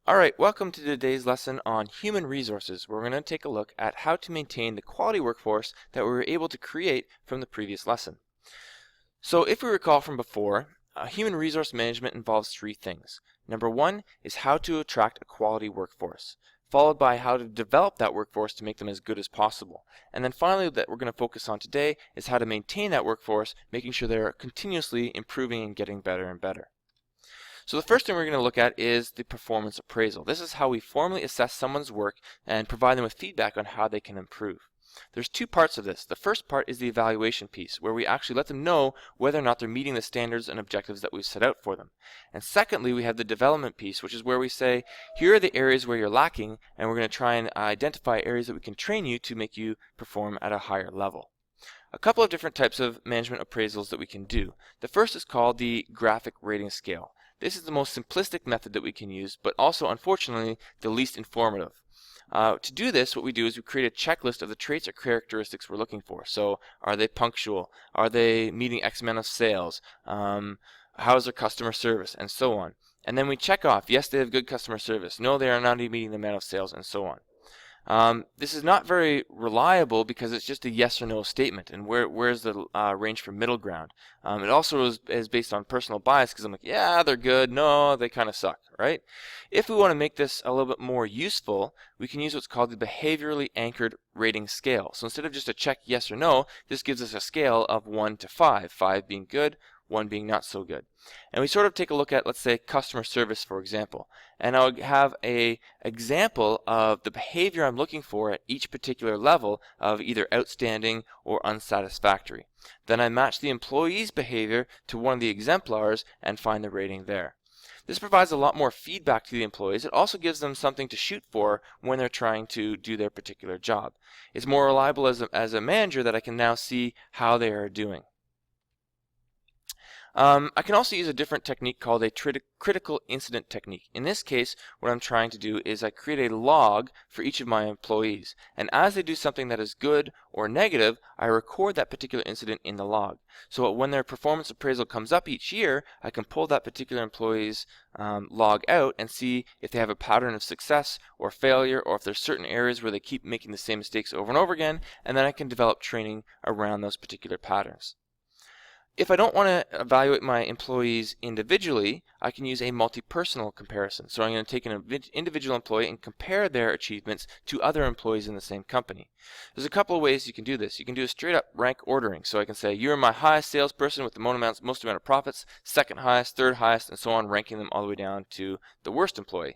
Alright, welcome to today's lesson on human resources, where we're going to take a look at how to maintain the quality workforce that we were able to create from the previous lesson. So if we recall from before, human resource management involves three things. Number one is how to attract a quality workforce, followed by how to develop that workforce to make them as good as possible. And then finally, that we're going to focus on today is how to maintain that workforce, making sure they're continuously improving and getting better and better. So the first thing we're going to look at is the performance appraisal. This is how we formally assess someone's work and provide them with feedback on how they can improve. There's two parts of this. The first part is the evaluation piece, where we actually let them know whether or not they're meeting the standards and objectives that we've set out for them. And secondly, we have the development piece, which is where we say, here are the areas where you're lacking, and we're going to try and identify areas that we can train you to make you perform at a higher level. A couple of different types of management appraisals that we can do. The first is called the graphic rating scale. This is the most simplistic method that we can use, but also, unfortunately, the least informative. To do this, what we do is we create a checklist of the traits or characteristics we're looking for. So, are they punctual? Are they meeting X amount of sales? How is their customer service? And so on. And then we check off, yes, they have good customer service. No, they are not meeting the amount of sales, and so on. This is not very reliable because it's just a yes or no statement, and where's the range for middle ground? It also is based on personal bias because I'm like, yeah, they're good, no, they kind of suck, right? If we want to make this a little bit more useful, we can use what's called the Behaviourally Anchored Rating Scale. So instead of just a check yes or no, this gives us a scale of 1 to 5, 5 being good, 1 being not so good. And we sort of take a look at, let's say, customer service, for example. And I'll have an example of the behavior I'm looking for at each particular level of either outstanding or unsatisfactory. Then I match the employee's behavior to one of the exemplars and find the rating there. This provides a lot more feedback to the employees. It also gives them something to shoot for when they're trying to do their particular job. It's more reliable as a manager that I can now see how they are doing. I can also use a different technique called a critical incident technique. In this case, what I'm trying to do is I create a log for each of my employees. And as they do something that is good or negative, I record that particular incident in the log. So when their performance appraisal comes up each year, I can pull that particular employee's log out and see if they have a pattern of success or failure, or if there's certain areas where they keep making the same mistakes over and over again, and then I can develop training around those particular patterns. If I don't want to evaluate my employees individually, I can use a multi-personal comparison. So I'm going to take an individual employee and compare their achievements to other employees in the same company. There's a couple of ways you can do this. You can do a straight up rank ordering. So I can say, you're my highest salesperson with the most amount of profits, second highest, third highest, and so on, ranking them all the way down to the worst employee.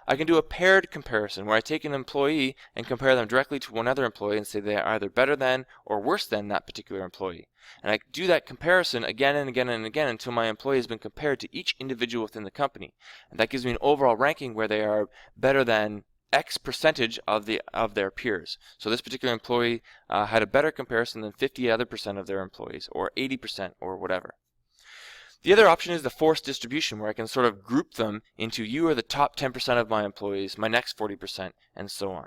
I can do a paired comparison where I take an employee and compare them directly to one other employee and say they are either better than or worse than that particular employee. And I do that comparison again and again and again until my employee has been compared to each individual within the company. And that gives me an overall ranking where they are better than X percentage of their peers. So this particular employee had a better comparison than 50% of their employees, or 80%, or whatever. The other option is the forced distribution, where I can sort of group them into, you are the top 10% of my employees, my next 40%, and so on.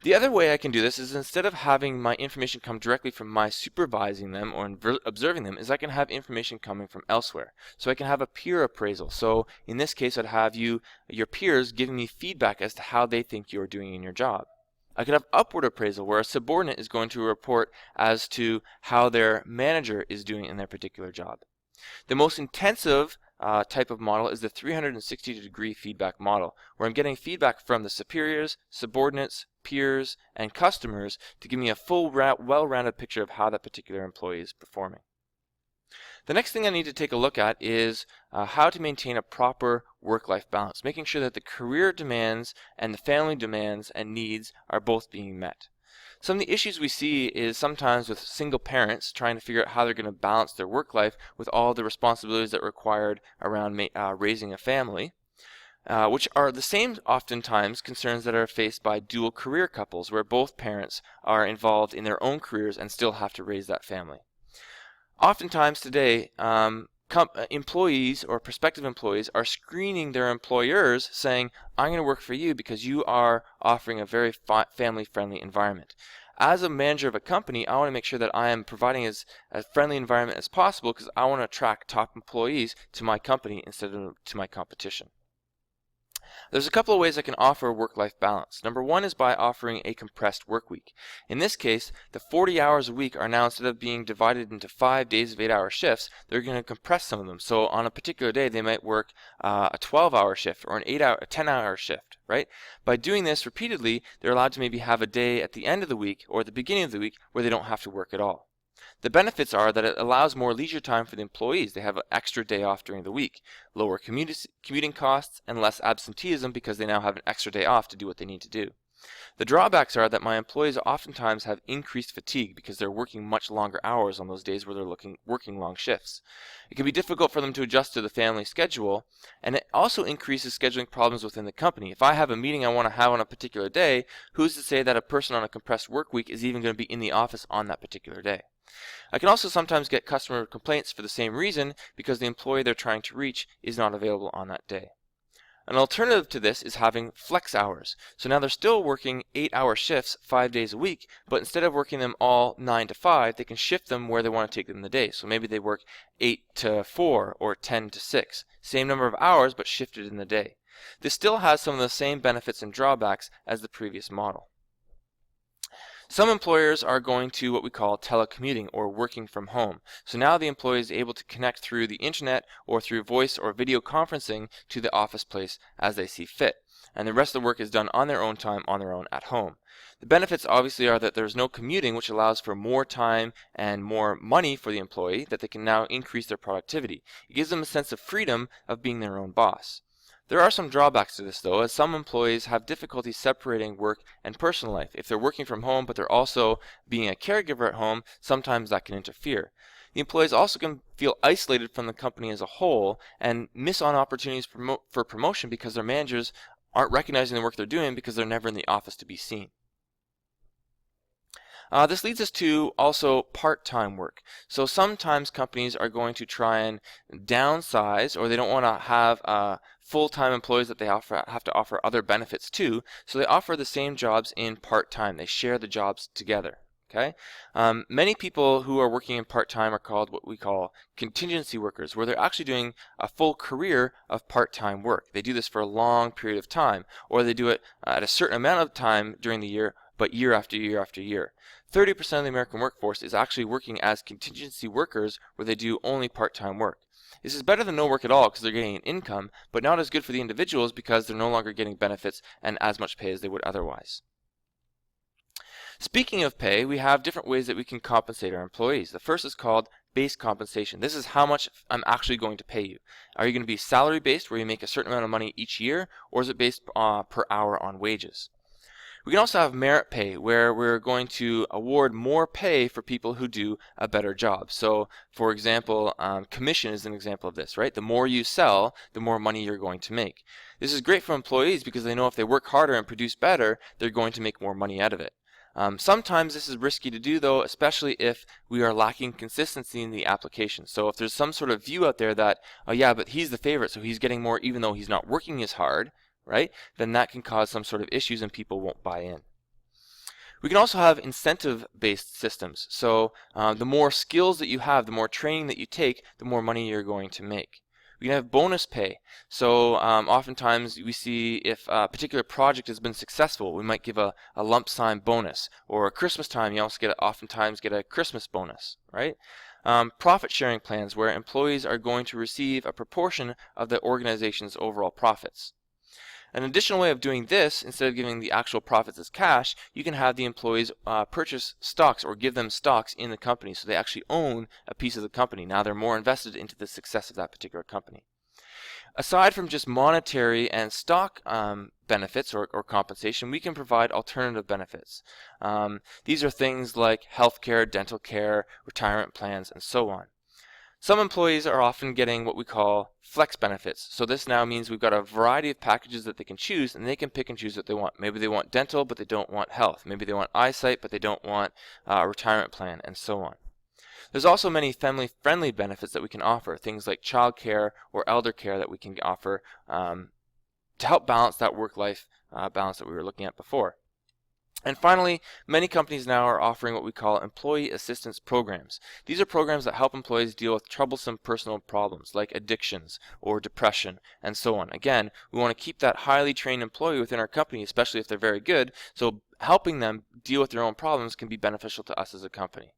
The other way I can do this is, instead of having my information come directly from my supervising them or observing them, is I can have information coming from elsewhere. So I can have a peer appraisal. So in this case, I'd have your peers giving me feedback as to how they think you're doing in your job. I could have upward appraisal, where a subordinate is going to report as to how their manager is doing in their particular job. The most intensive type of model is the 360-degree feedback model, where I'm getting feedback from the superiors, subordinates, peers, and customers to give me a full, well-rounded picture of how that particular employee is performing. The next thing I need to take a look at is how to maintain a proper work-life balance, making sure that the career demands and the family demands and needs are both being met. Some of the issues we see is sometimes with single parents trying to figure out how they're going to balance their work life with all the responsibilities that are required around raising a family, which are the same oftentimes concerns that are faced by dual career couples, where both parents are involved in their own careers and still have to raise that family. Oftentimes today, employees or prospective employees are screening their employers saying, I'm going to work for you because you are offering a very family-friendly environment. As a manager of a company, I want to make sure that I am providing as a friendly environment as possible because I want to attract top employees to my company instead of to my competition. There's a couple of ways I can offer work-life balance. Number one is by offering a compressed work week. In this case, the 40 hours a week are now, instead of being divided into 5 days of 8-hour shifts, they're going to compress some of them. So on a particular day, they might work a 12-hour shift or a 10-hour shift, right? By doing this repeatedly, they're allowed to maybe have a day at the end of the week or at the beginning of the week where they don't have to work at all. The benefits are that it allows more leisure time for the employees. They have an extra day off during the week, lower commuting costs, and less absenteeism because they now have an extra day off to do what they need to do. The drawbacks are that my employees oftentimes have increased fatigue because they're working much longer hours on those days where they're working long shifts. It can be difficult for them to adjust to the family schedule, and it also increases scheduling problems within the company. If I have a meeting I want to have on a particular day, who's to say that a person on a compressed work week is even going to be in the office on that particular day? I can also sometimes get customer complaints for the same reason because the employee they're trying to reach is not available on that day. An alternative to this is having flex hours. So now they're still working 8-hour shifts 5 days a week, but instead of working them all 9 to 5, they can shift them where they want to take them in the day. So maybe they work 8 to 4 or 10 to 6. Same number of hours, but shifted in the day. This still has some of the same benefits and drawbacks as the previous model. Some employers are going to what we call telecommuting or working from home. So now the employee is able to connect through the internet or through voice or video conferencing to the office place as they see fit. And the rest of the work is done on their own time, on their own at home. The benefits obviously are that there's no commuting, which allows for more time and more money for the employee, that they can now increase their productivity. It gives them a sense of freedom of being their own boss. There are some drawbacks to this though, as some employees have difficulty separating work and personal life. If they're working from home but they're also being a caregiver at home, sometimes that can interfere. The employees also can feel isolated from the company as a whole and miss on opportunities for promotion because their managers aren't recognizing the work they're doing because they're never in the office to be seen. This leads us to also part-time work. So sometimes companies are going to try and downsize, or they don't want to have full-time employees that they have to offer other benefits to, so they offer the same jobs in part-time. They share the jobs together. Okay. Many people who are working in part-time are called what we call contingency workers, where they're actually doing a full career of part-time work. They do this for a long period of time, or they do it at a certain amount of time during the year, but year after year after year. 30% of the American workforce is actually working as contingency workers, where they do only part-time work. This is better than no work at all because they're getting an income, but not as good for the individuals because they're no longer getting benefits and as much pay as they would otherwise. Speaking of pay, we have different ways that we can compensate our employees. The first is called base compensation. This is how much I'm actually going to pay you. Are you going to be salary based, where you make a certain amount of money each year, or is it based per hour on wages? We can also have merit pay, where we're going to award more pay for people who do a better job. So, for example, commission is an example of this, right? The more you sell, the more money you're going to make. This is great for employees because they know if they work harder and produce better, they're going to make more money out of it. Sometimes this is risky to do though, especially if we are lacking consistency in the application. So if there's some sort of view out there that, oh yeah, but he's the favorite, so he's getting more even though he's not working as hard, right? Then that can cause some sort of issues and people won't buy in. We can also have incentive-based systems. So the more skills that you have, the more training that you take, the more money you're going to make. We can have bonus pay. So oftentimes we see if a particular project has been successful, we might give a lump sum bonus. Or at Christmas time, you also oftentimes get a Christmas bonus, right? Profit sharing plans, where employees are going to receive a proportion of the organization's overall profits. An additional way of doing this, instead of giving the actual profits as cash, you can have the employees purchase stocks or give them stocks in the company, so they actually own a piece of the company. Now they're more invested into the success of that particular company. Aside from just monetary and stock benefits or compensation, we can provide alternative benefits. These are things like healthcare, dental care, retirement plans, and so on. Some employees are often getting what we call flex benefits. So this now means we've got a variety of packages that they can choose, and they can pick and choose what they want. Maybe they want dental, but they don't want health. Maybe they want eyesight, but they don't want a retirement plan, and so on. There's also many family-friendly benefits that we can offer, things like child care or elder care that we can offer to help balance that work-life balance that we were looking at before. And finally, many companies now are offering what we call employee assistance programs. These are programs that help employees deal with troublesome personal problems like addictions or depression and so on. Again, we want to keep that highly trained employee within our company, especially if they're very good, so helping them deal with their own problems can be beneficial to us as a company.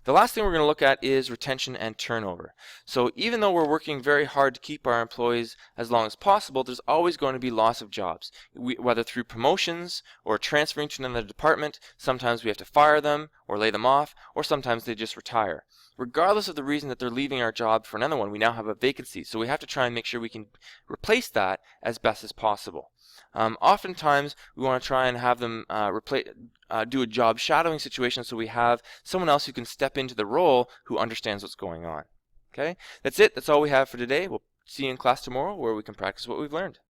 The last thing we're going to look at is retention and turnover. So even though we're working very hard to keep our employees as long as possible, there's always going to be loss of jobs. Whether through promotions or transferring to another department, sometimes we have to fire them or lay them off, or sometimes they just retire. Regardless of the reason that they're leaving our job for another one, we now have a vacancy. So we have to try and make sure we can replace that as best as possible. Oftentimes, we want to try and have them do a job shadowing situation so we have someone else who can step into the role who understands what's going on. Okay, that's it. That's all we have for today. We'll see you in class tomorrow where we can practice what we've learned.